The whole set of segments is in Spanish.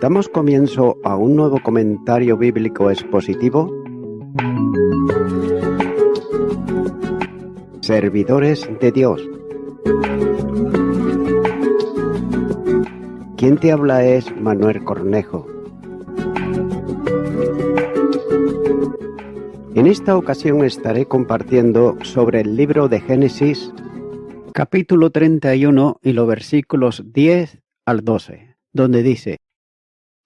Damos comienzo a un nuevo comentario bíblico expositivo. Servidores de Dios. Quien te habla es Manuel Cornejo. En esta ocasión estaré compartiendo sobre el libro de Génesis, capítulo 31 y los versículos 10 al 12, donde dice: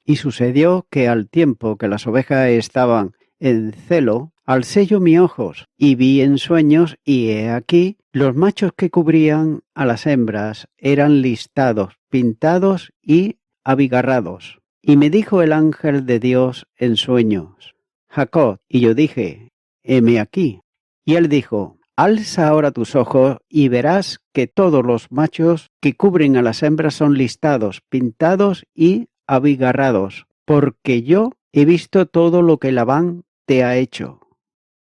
Y sucedió que al tiempo que las ovejas estaban en celo, alcé yo mis ojos y vi en sueños, y he aquí, los machos que cubrían a las hembras eran listados, pintados y abigarrados. Y me dijo el ángel de Dios en sueños: Jacob. Y yo dije: heme aquí. Y él dijo: alza ahora tus ojos y verás que todos los machos que cubren a las hembras son listados, pintados y abigarrados, porque yo he visto todo lo que Labán te ha hecho.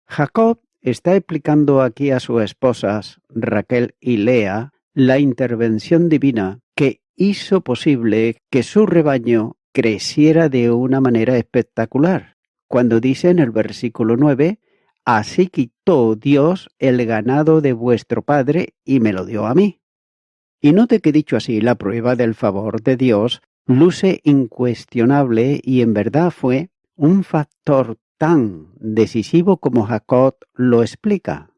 Jacob está explicando aquí a sus esposas Raquel y Lea la intervención divina que hizo posible que su rebaño creciera de una manera espectacular, cuando dice en el versículo 9: así quitó Dios el ganado de vuestro padre y me lo dio a mí. Y note que dicho así, la prueba del favor de Dios luce incuestionable y en verdad fue un factor tan decisivo como Jacob lo explica.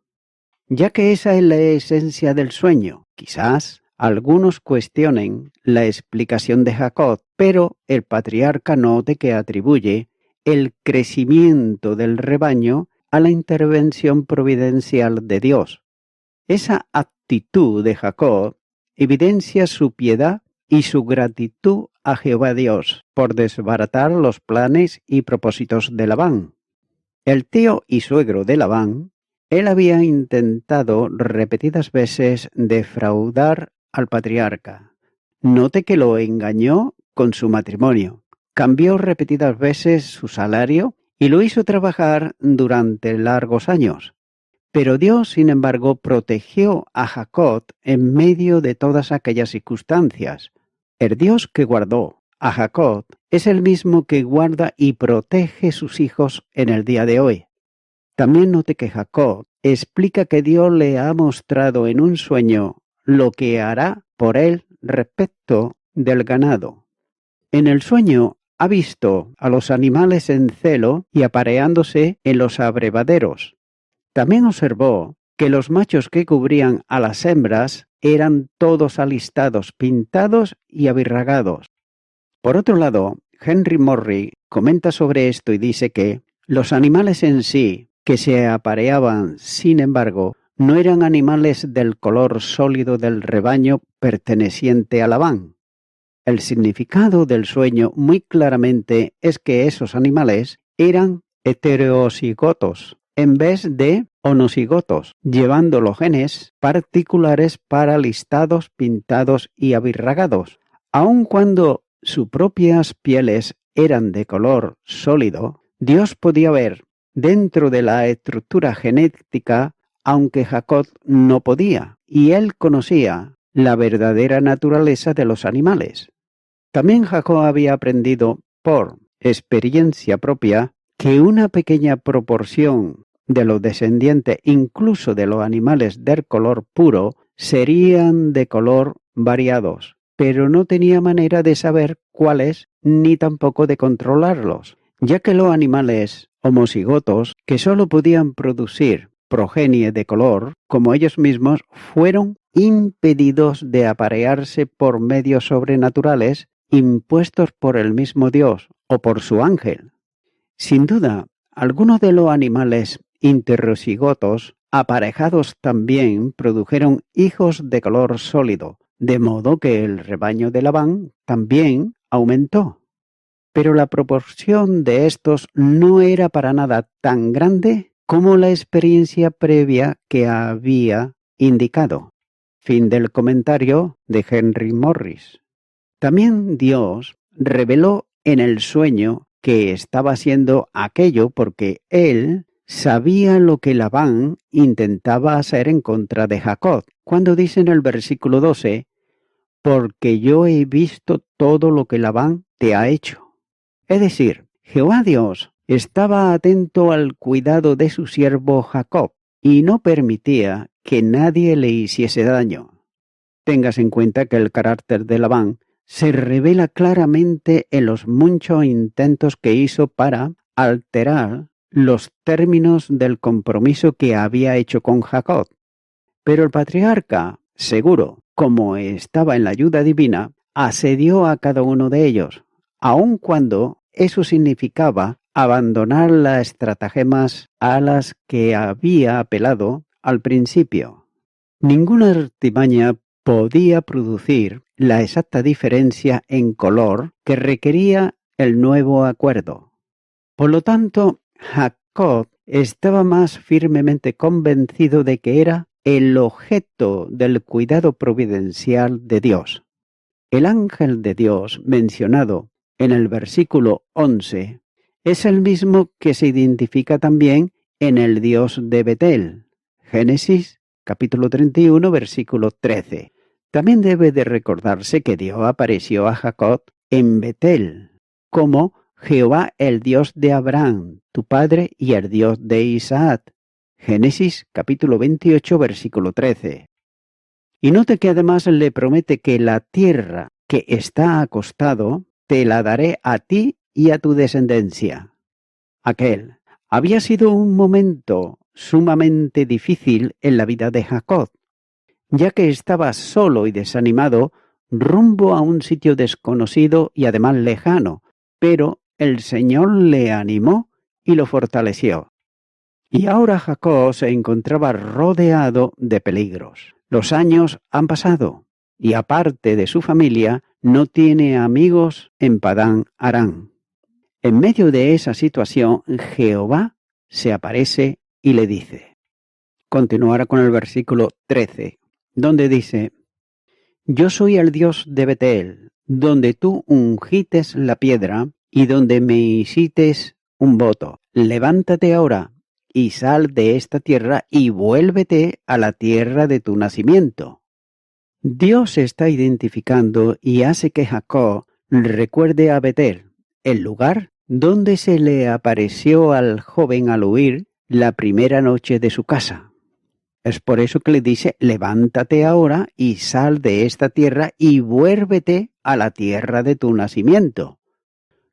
Ya que esa es la esencia del sueño, quizás algunos cuestionen la explicación de Jacob, pero el patriarca note que atribuye el crecimiento del rebaño a la intervención providencial de Dios. Esa actitud de Jacob evidencia su piedad y su gratitud a Jehová Dios por desbaratar los planes y propósitos de Labán. El tío y suegro de Labán, él había intentado repetidas veces defraudar al patriarca. Note que lo engañó con su matrimonio, cambió repetidas veces su salario y lo hizo trabajar durante largos años. Pero Dios, sin embargo, protegió a Jacob en medio de todas aquellas circunstancias. El Dios que guardó a Jacob es el mismo que guarda y protege sus hijos en el día de hoy. También note que Jacob explica que Dios le ha mostrado en un sueño lo que hará por él respecto del ganado. En el sueño ha visto a los animales en celo y apareándose en los abrevaderos. También observó que los machos que cubrían a las hembras eran todos alistados, pintados y abirragados. Por otro lado, Henry Morris comenta sobre esto y dice que los animales en sí que se apareaban, sin embargo, no eran animales del color sólido del rebaño perteneciente a Labán. El significado del sueño muy claramente es que esos animales eran heterocigotos en vez de onocigotos, llevando los genes particulares para listados, pintados y abirragados. Aun cuando sus propias pieles eran de color sólido, Dios podía ver dentro de la estructura genética, aunque Jacob no podía, y él conocía la verdadera naturaleza de los animales. También Jacob había aprendido por experiencia propia que una pequeña proporción de los descendientes, incluso de los animales del color puro, serían de color variados, pero no tenía manera de saber cuáles ni tampoco de controlarlos, ya que los animales homocigotos, que solo podían producir progenie de color, como ellos mismos, fueron impedidos de aparearse por medios sobrenaturales impuestos por el mismo Dios o por su ángel. Sin duda, algunos de los animales interrocigotos aparejados también produjeron hijos de color sólido, de modo que el rebaño de Labán también aumentó. Pero la proporción de estos no era para nada tan grande como la experiencia previa que había indicado. Fin del comentario de Henry Morris. También Dios reveló en el sueño que estaba haciendo aquello porque él sabía lo que Labán intentaba hacer en contra de Jacob, cuando dice en el versículo 12: porque yo he visto todo lo que Labán te ha hecho. Es decir, Jehová Dios estaba atento al cuidado de su siervo Jacob y no permitía que nadie le hiciese daño. Tengas en cuenta que el carácter de Labán se revela claramente en los muchos intentos que hizo para alterar los términos del compromiso que había hecho con Jacob. Pero el patriarca, seguro, como estaba en la ayuda divina, asedió a cada uno de ellos, aun cuando eso significaba abandonar las estratagemas a las que había apelado al principio. Ninguna artimaña podía producir la exacta diferencia en color que requería el nuevo acuerdo. Por lo tanto, Jacob estaba más firmemente convencido de que era el objeto del cuidado providencial de Dios. El ángel de Dios mencionado en el versículo 11 es el mismo que se identifica también en el Dios de Betel. Génesis capítulo 31, versículo 13. También debe de recordarse que Dios apareció a Jacob en Betel como Jehová el Dios de Abraham, tu padre, y el Dios de Isaac. Génesis capítulo 28, versículo 13. Y note que además le promete que la tierra que está acostado te la daré a ti y a tu descendencia. Aquel había sido un momento sumamente difícil en la vida de Jacob, ya que estaba solo y desanimado rumbo a un sitio desconocido y además lejano, pero el Señor le animó y lo fortaleció. Y ahora Jacob se encontraba rodeado de peligros. Los años han pasado y aparte de su familia no tiene amigos en Padán Aram. En medio de esa situación, Jehová se aparece y le dice. Continuará con el versículo 13, donde dice: Yo soy el Dios de Betel, donde tú ungites la piedra y donde me hicites un voto. Levántate ahora y sal de esta tierra y vuélvete a la tierra de tu nacimiento. Dios se está identificando y hace que Jacob recuerde a Betel, el lugar donde se le apareció al joven al huir la primera noche de su casa. Es por eso que le dice: levántate ahora y sal de esta tierra y vuélvete a la tierra de tu nacimiento.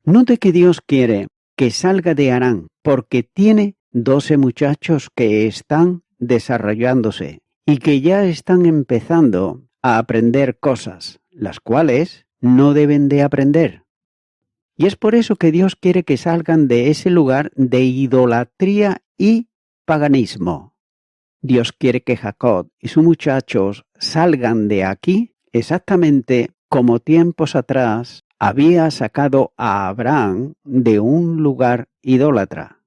Note que Dios quiere que salga de Harán porque tiene 12 muchachos que están desarrollándose y que ya están empezando a aprender cosas, las cuales no deben de aprender. Y es por eso que Dios quiere que salgan de ese lugar de idolatría y paganismo. Dios quiere que Jacob y sus muchachos salgan de aquí exactamente como tiempos atrás había sacado a Abraham de un lugar idólatra.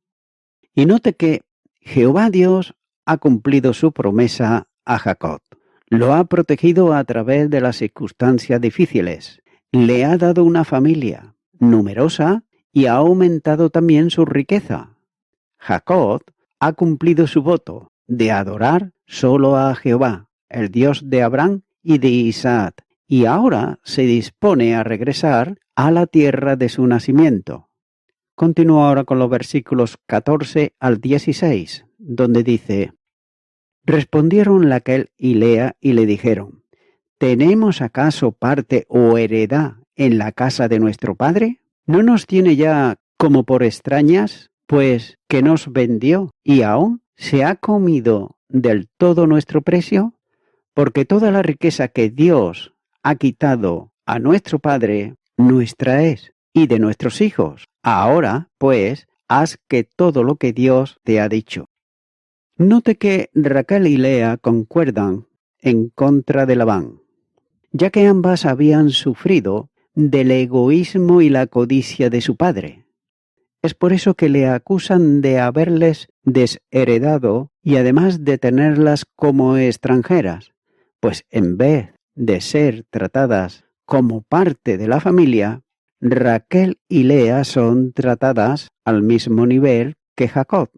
Y note que Jehová Dios ha cumplido su promesa a Jacob. Lo ha protegido a través de las circunstancias difíciles. Le ha dado una familia numerosa y ha aumentado también su riqueza. Jacob ha cumplido su voto de adorar solo a Jehová, el Dios de Abraham y de Isaac, y ahora se dispone a regresar a la tierra de su nacimiento. Continúa ahora con los versículos 14 al 16, donde dice: Respondieron Raquel y Lea y le dijeron: ¿Tenemos acaso parte o heredad en la casa de nuestro padre? ¿No nos tiene ya como por extrañas, pues que nos vendió y aún se ha comido del todo nuestro precio? Porque toda la riqueza que Dios ha quitado a nuestro padre, nuestra es, y de nuestros hijos. Ahora, pues, haz que todo lo que Dios te ha dicho. Note que Raquel y Lea concuerdan en contra de Labán, ya que ambas habían sufrido del egoísmo y la codicia de su padre. Es por eso que le acusan de haberles desheredado y además de tenerlas como extranjeras, pues en vez de ser tratadas como parte de la familia, Raquel y Lea son tratadas al mismo nivel que Jacob.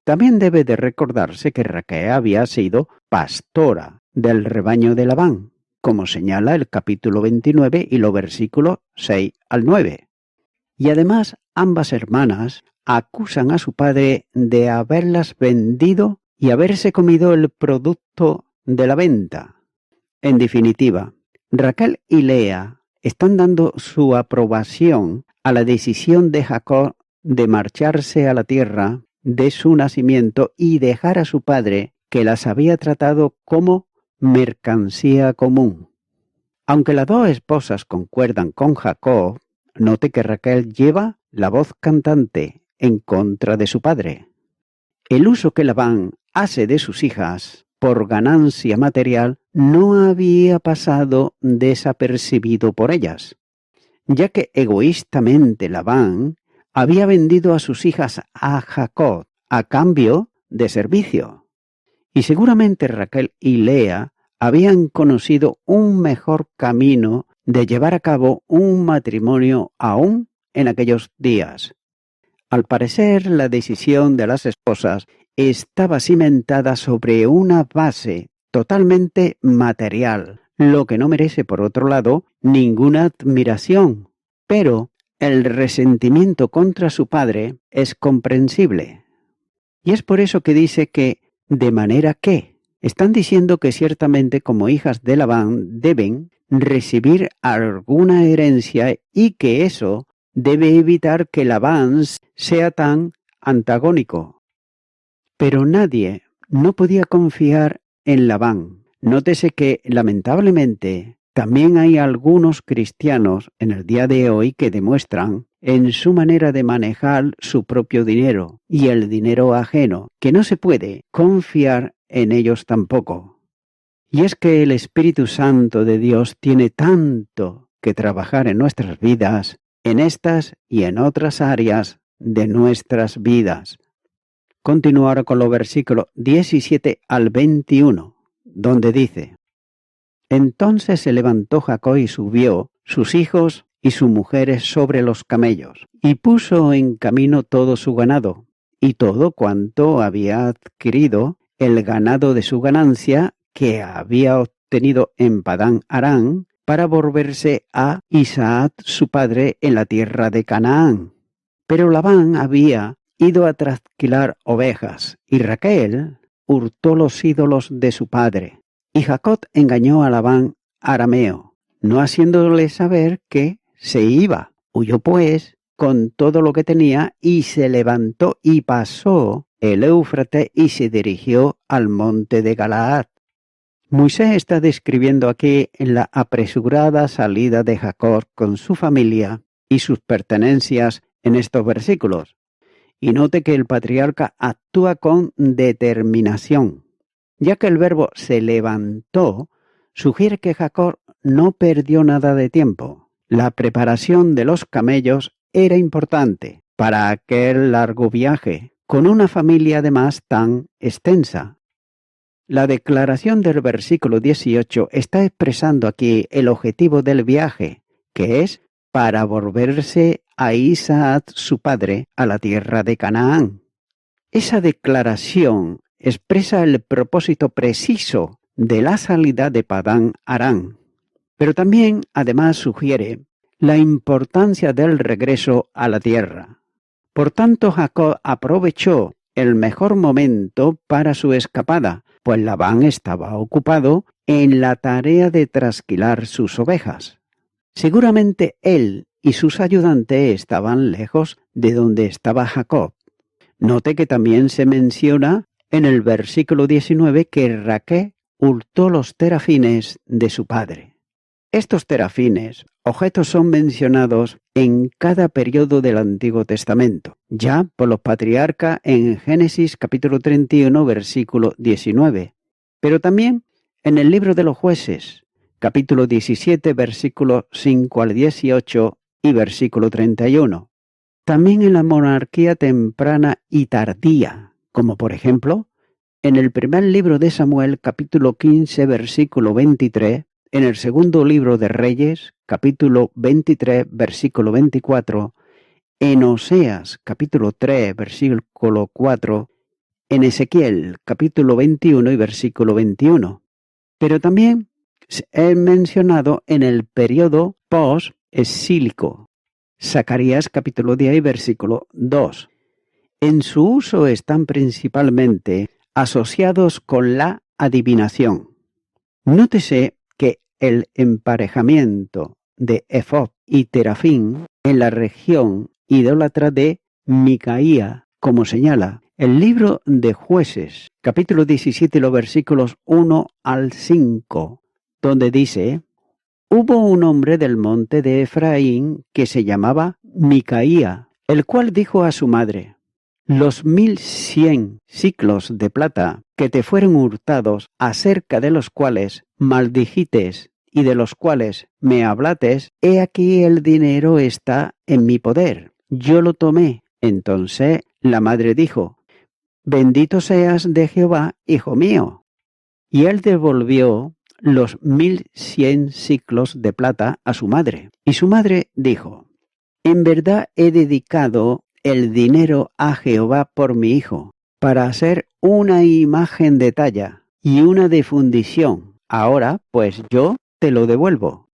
También debe de recordarse que Raquel había sido pastora del rebaño de Labán, como señala el capítulo 29 y los versículos 6 al 9. Y además ambas hermanas acusan a su padre de haberlas vendido y haberse comido el producto de la venta. En definitiva, Raquel y Lea están dando su aprobación a la decisión de Jacob de marcharse a la tierra de su nacimiento y dejar a su padre, que las había tratado como mercancía común. Aunque las dos esposas concuerdan con Jacob, note que Raquel lleva la voz cantante en contra de su padre. El uso que Labán hace de sus hijas por ganancia material no había pasado desapercibido por ellas, ya que egoístamente Labán había vendido a sus hijas a Jacob a cambio de servicio. Y seguramente Raquel y Lea habían conocido un mejor camino de llevar a cabo un matrimonio aún en aquellos días. Al parecer, la decisión de las esposas estaba cimentada sobre una base totalmente material, lo que no merece, por otro lado, ninguna admiración. Pero el resentimiento contra su padre es comprensible. Y es por eso que dice que, de manera que, están diciendo que ciertamente como hijas de Labán deben recibir alguna herencia y que eso debe evitar que Labán sea tan antagónico. Pero nadie no podía confiar en Labán. Nótese que, lamentablemente, también hay algunos cristianos en el día de hoy que demuestran en su manera de manejar su propio dinero y el dinero ajeno, que no se puede confiar en ellos tampoco. Y es que el Espíritu Santo de Dios tiene tanto que trabajar en nuestras vidas, en estas y en otras áreas de nuestras vidas. Continuar con los versículos 17 al 21, donde dice: Entonces se levantó Jacob y subió, sus hijos y sus mujeres sobre los camellos, y puso en camino todo su ganado, y todo cuanto había adquirido, el ganado de su ganancia, que había obtenido en Padán Aram, para volverse a Isaac su padre en la tierra de Canaán. Pero Labán había ido a trasquilar ovejas, y Raquel hurtó los ídolos de su padre. Y Jacob engañó a Labán arameo, no haciéndole saber que se iba. Huyó pues con todo lo que tenía y se levantó y pasó el Éufrates y se dirigió al monte de Galaad. Moisés está describiendo aquí la apresurada salida de Jacob con su familia y sus pertenencias en estos versículos. Y note que el patriarca actúa con determinación, ya que el verbo se levantó sugiere que Jacob no perdió nada de tiempo. La preparación de los camellos era importante para aquel largo viaje, con una familia además tan extensa. La declaración del versículo 18 está expresando aquí el objetivo del viaje, que es para volverse a Isaac su padre a la tierra de Canaán. Esa declaración expresa el propósito preciso de la salida de Padán Aram, pero también además sugiere la importancia del regreso a la tierra. Por tanto, Jacob aprovechó el mejor momento para su escapada, pues Labán estaba ocupado en la tarea de trasquilar sus ovejas. Seguramente él y sus ayudantes estaban lejos de donde estaba Jacob. Note que también se menciona en el versículo 19 que Raquel hurtó los terafines de su padre. Estos terafines, objetos, son mencionados en cada periodo del Antiguo Testamento, ya por los patriarcas en Génesis capítulo 31, versículo 19, pero también en el libro de los Jueces, capítulo 17, versículos 5 al 18 y versículo 31. También en la monarquía temprana y tardía, como por ejemplo, en el primer libro de Samuel, capítulo 15, versículo 23, en el segundo libro de Reyes, capítulo 23, versículo 24, en Oseas, capítulo 3, versículo 4, en Ezequiel, capítulo 21 y versículo 21. Pero también es mencionado en el periodo post-exílico. Zacarías capítulo 10 versículo 2. En su uso están principalmente asociados con la adivinación. Nótese que el emparejamiento de efod y terafín en la región idólatra de Micaía, como señala el libro de Jueces, capítulo 17, los versículos 1 al 5, donde dice: hubo un hombre del monte de Efraín que se llamaba Micaía, el cual dijo a su madre: los 1100 siclos de plata que te fueron hurtados, acerca de los cuales maldijites y de los cuales me hablates, he aquí el dinero está en mi poder. Yo lo tomé. Entonces la madre dijo: bendito seas de Jehová, hijo mío. Y él devolvió los 1100 siclos de plata a su madre. Y su madre dijo: en verdad he dedicado el dinero a Jehová por mi hijo, para hacer una imagen de talla y una de fundición. Ahora, pues yo te lo devuelvo.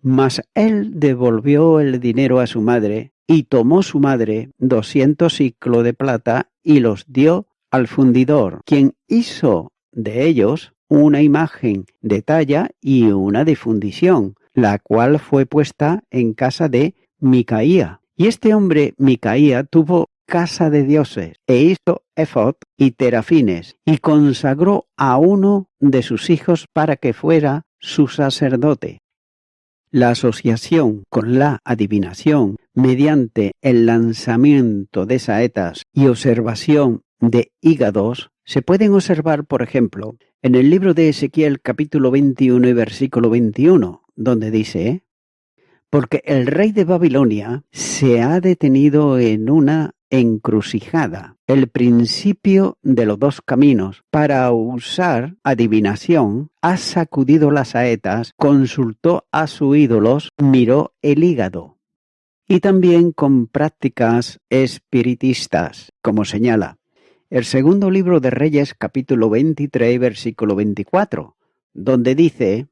Mas él devolvió el dinero a su madre, y tomó su madre 200 siclos de plata y los dio al fundidor, quien hizo de ellos una imagen de talla y una de fundición, la cual fue puesta en casa de Micaía. Y este hombre, Micaía, tuvo casa de dioses, e hizo efod y terafines, y consagró a uno de sus hijos para que fuera su sacerdote. La asociación con la adivinación mediante el lanzamiento de saetas y observación de hígados se pueden observar, por ejemplo, en el libro de Ezequiel capítulo 21 y versículo 21, donde dice: porque el rey de Babilonia se ha detenido en una encrucijada, el principio de los dos caminos. Para usar adivinación, ha sacudido las saetas, consultó a sus ídolos, miró el hígado. Y también con prácticas espiritistas, como señala el segundo libro de Reyes, capítulo 23, versículo 24, donde dice: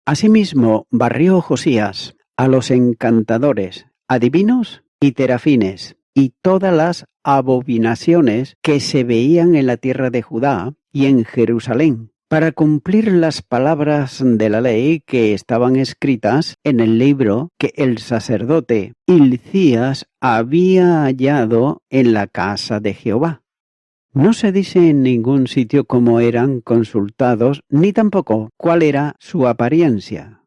asimismo barrió Josías a los encantadores, adivinos y terafines, y todas las abominaciones que se veían en la tierra de Judá y en Jerusalén, para cumplir las palabras de la ley que estaban escritas en el libro que el sacerdote Hilcías había hallado en la casa de Jehová. No se dice en ningún sitio cómo eran consultados, ni tampoco cuál era su apariencia.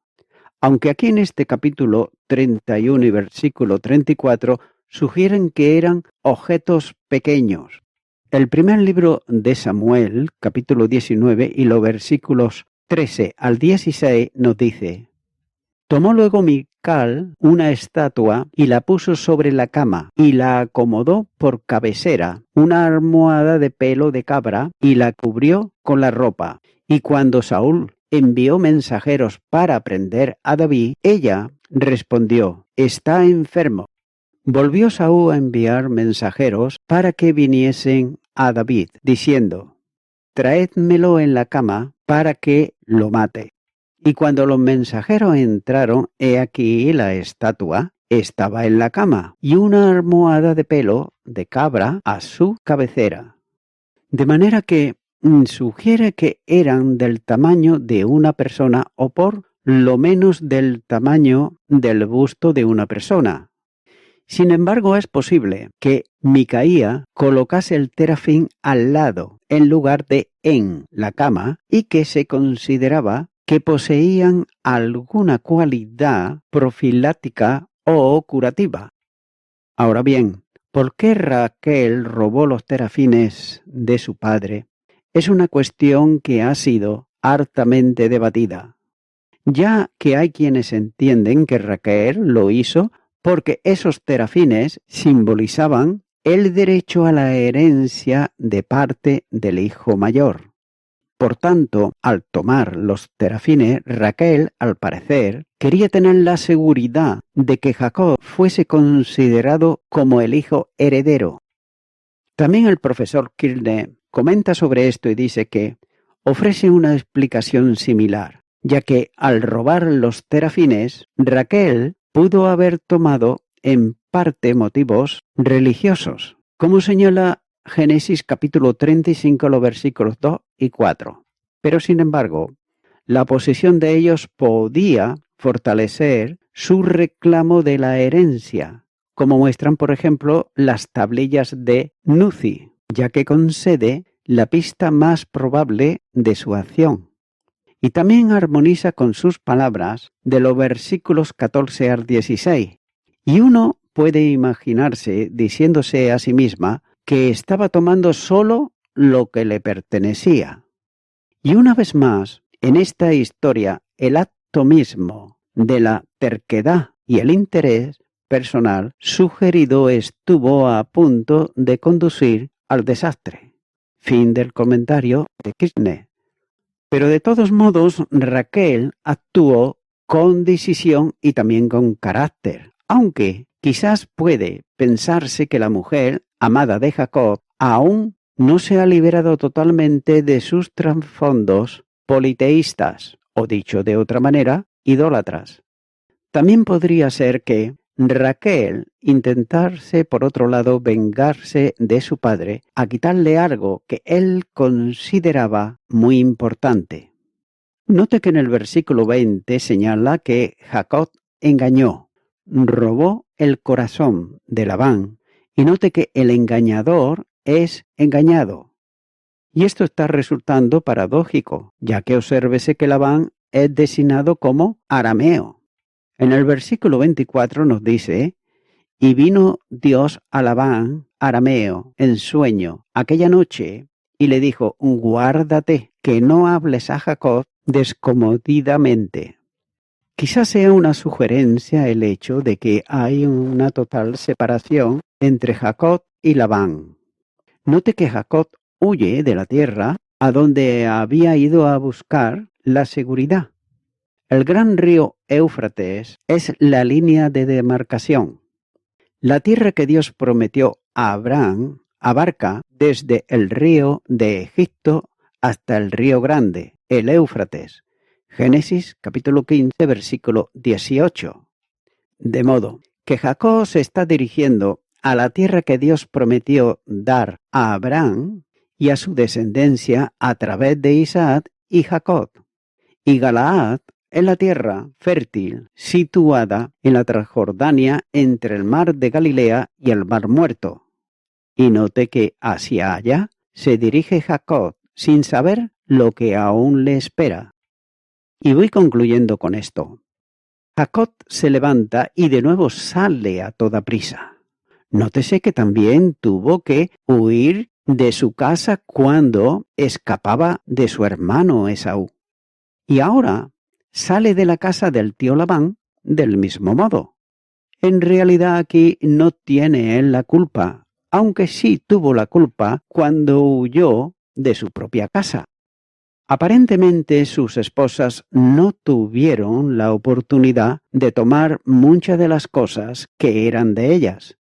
Aunque aquí en este capítulo 31 y versículo 34 sugieren que eran objetos pequeños. El primer libro de Samuel, capítulo 19 y los versículos 13 al 16 nos dice: tomó luego Mical una estatua y la puso sobre la cama y la acomodó por cabecera, una almohada de pelo de cabra, y la cubrió con la ropa. Y cuando Saúl envió mensajeros para prender a David, ella respondió: está enfermo. Volvió Saúl a enviar mensajeros para que viniesen a David, diciendo: traédmelo en la cama para que lo mate. Y cuando los mensajeros entraron, he aquí la estatua estaba en la cama, y una almohada de pelo de cabra a su cabecera. De manera que sugiere que eran del tamaño de una persona, o por lo menos del tamaño del busto de una persona. Sin embargo, es posible que Micaía colocase el terafín al lado, en lugar de en la cama, y que se consideraba que poseían alguna cualidad profiláctica o curativa. Ahora bien, ¿por qué Raquel robó los terafines de su padre? Es una cuestión que ha sido hartamente debatida, ya que hay quienes entienden que Raquel lo hizo porque esos terafines simbolizaban el derecho a la herencia de parte del hijo mayor. Por tanto, al tomar los terafines, Raquel, al parecer, quería tener la seguridad de que Jacob fuese considerado como el hijo heredero. También el profesor Kirne comenta sobre esto y dice que ofrece una explicación similar. ya que al robar los terafines, Raquel pudo haber tomado en parte motivos religiosos, como señala Génesis capítulo 35, los versículos 2 y 4. Pero sin embargo, la posesión de ellos podía fortalecer su reclamo de la herencia, como muestran, por ejemplo, las tablillas de Nuzi, ya que concede la pista más probable de su acción. Y también armoniza con sus palabras de los versículos 14 al 16. Y uno puede imaginarse diciéndose a sí misma que estaba tomando solo lo que le pertenecía. Y una vez más, en esta historia, el acto mismo de la terquedad y el interés personal sugerido estuvo a punto de conducir al desastre. Fin del comentario de Kirchner. Pero de todos modos, Raquel actuó con decisión y también con carácter, aunque quizás puede pensarse que la mujer amada de Jacob aún no se ha liberado totalmente de sus trasfondos politeístas, o dicho de otra manera, idólatras. También podría ser que Raquel intentase, por otro lado, vengarse de su padre a quitarle algo que él consideraba muy importante. Note que en el versículo 20 señala que Jacob engañó, robó el corazón de Labán, y note que el engañador es engañado. Y esto está resultando paradójico, ya que obsérvese que Labán es designado como arameo. En el versículo 24 nos dice, y vino Dios a Labán, arameo, en sueño, aquella noche, y le dijo, guárdate, que no hables a Jacob descomodidamente. Quizás sea una sugerencia el hecho de que hay una total separación entre Jacob y Labán. Note que Jacob huye de la tierra a donde había ido a buscar la seguridad. El gran río Éufrates es la línea de demarcación. La tierra que Dios prometió a Abraham abarca desde el río de Egipto hasta el río grande, el Éufrates. Génesis capítulo 15, versículo 18. De modo que Jacob se está dirigiendo a la tierra que Dios prometió dar a Abraham y a su descendencia a través de Isaac y Jacob. Y Galaad es la tierra fértil situada en la Transjordania entre el mar de Galilea y el mar Muerto. Y note que hacia allá se dirige Jacob sin saber lo que aún le espera. Y voy concluyendo con esto. Jacob se levanta y de nuevo sale a toda prisa. Nótese que también tuvo que huir de su casa cuando escapaba de su hermano Esaú. Y ahora sale de la casa del tío Labán del mismo modo. En realidad aquí no tiene él la culpa, aunque sí tuvo la culpa cuando huyó de su propia casa. Aparentemente sus esposas no tuvieron la oportunidad de tomar muchas de las cosas que eran de ellas.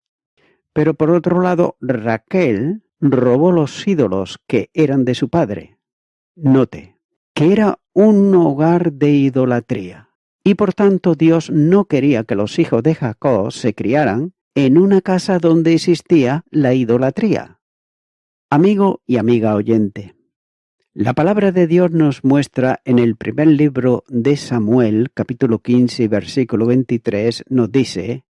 Pero por otro lado, Raquel robó los ídolos que eran de su padre. Note que era un hogar de idolatría, y por tanto Dios no quería que los hijos de Jacob se criaran en una casa donde existía la idolatría. Amigo y amiga oyente, la palabra de Dios nos muestra en el primer libro de Samuel, capítulo 15, versículo 23, nos dice,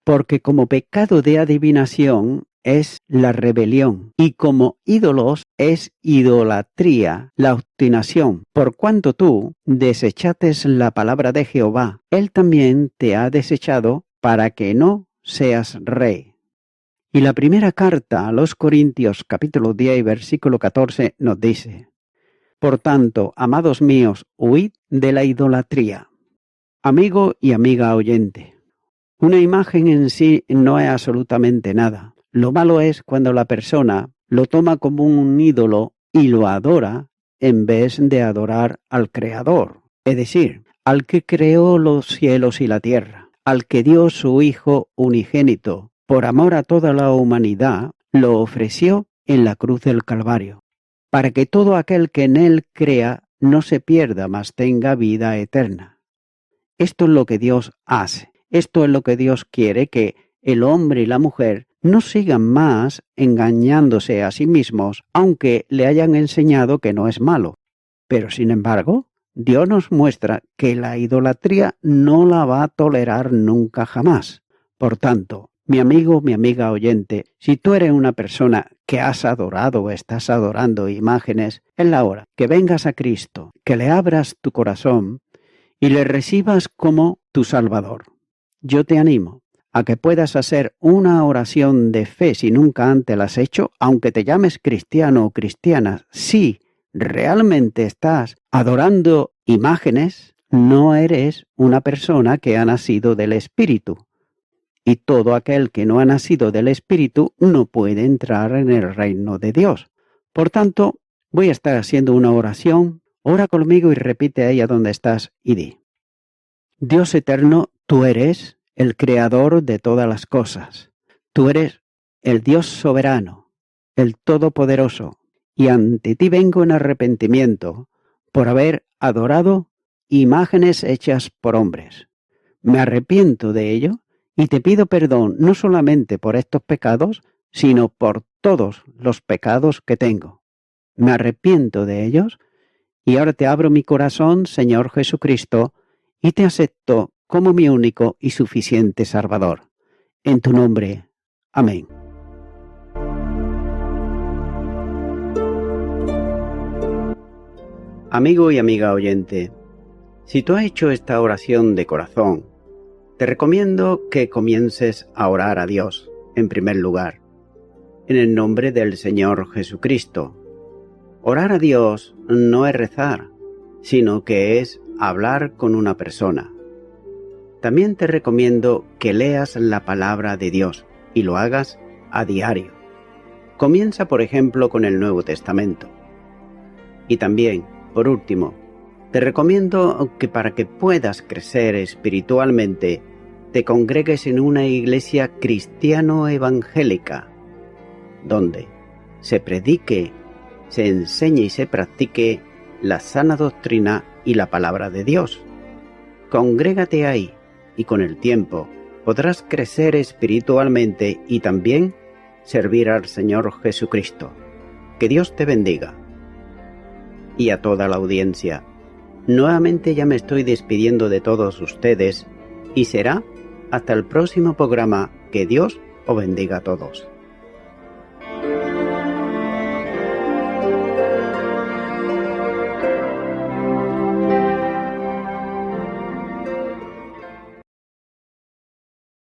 porque como pecado de adivinación es la rebelión, y como ídolos es idolatría, la obstinación. Por cuanto tú desechates la palabra de Jehová, él también te ha desechado para que no seas rey. Y la primera carta a los Corintios, capítulo 10, versículo 14, nos dice, por tanto, amados míos, huid de la idolatría. Amigo y amiga oyente, una imagen en sí no es absolutamente nada. Lo malo es cuando la persona lo toma como un ídolo y lo adora en vez de adorar al Creador, es decir, al que creó los cielos y la tierra, al que dio su Hijo unigénito, por amor a toda la humanidad, lo ofreció en la cruz del Calvario, para que todo aquel que en él crea no se pierda, mas tenga vida eterna. Esto es lo que Dios hace. Esto es lo que Dios quiere, que el hombre y la mujer no sigan más engañándose a sí mismos, aunque le hayan enseñado que no es malo. Pero sin embargo, Dios nos muestra que la idolatría no la va a tolerar nunca jamás. Por tanto, mi amigo, mi amiga oyente, si tú eres una persona que has adorado o estás adorando imágenes, es la hora que vengas a Cristo, que le abras tu corazón y le recibas como tu Salvador. Yo te animo a que puedas hacer una oración de fe si nunca antes la has hecho, aunque te llames cristiano o cristiana. Si realmente estás adorando imágenes, no eres una persona que ha nacido del Espíritu. Y todo aquel que no ha nacido del Espíritu no puede entrar en el reino de Dios. Por tanto, voy a estar haciendo una oración. Ora conmigo y repite a ella donde estás y di: Dios eterno, tú eres el creador de todas las cosas. Tú eres el Dios soberano, el todopoderoso, y ante ti vengo en arrepentimiento por haber adorado imágenes hechas por hombres. Me arrepiento de ello y te pido perdón no solamente por estos pecados, sino por todos los pecados que tengo. Me arrepiento de ellos y ahora te abro mi corazón, Señor Jesucristo, y te acepto como mi único y suficiente Salvador. En tu nombre. Amén. Amigo y amiga oyente, si tú has hecho esta oración de corazón, te recomiendo que comiences a orar a Dios, en primer lugar, en el nombre del Señor Jesucristo. Orar a Dios no es rezar, sino que es hablar con una persona. También te recomiendo que leas la palabra de Dios y lo hagas a diario. Comienza, por ejemplo, con el Nuevo Testamento. Y también, por último, te recomiendo que para que puedas crecer espiritualmente, te congregues en una iglesia cristiano-evangélica, donde se predique, se enseñe y se practique la sana doctrina y la palabra de Dios. Congrégate ahí y con el tiempo podrás crecer espiritualmente y también servir al Señor Jesucristo. Que Dios te bendiga. Y a toda la audiencia, nuevamente ya me estoy despidiendo de todos ustedes y será hasta el próximo programa. Que Dios os bendiga a todos.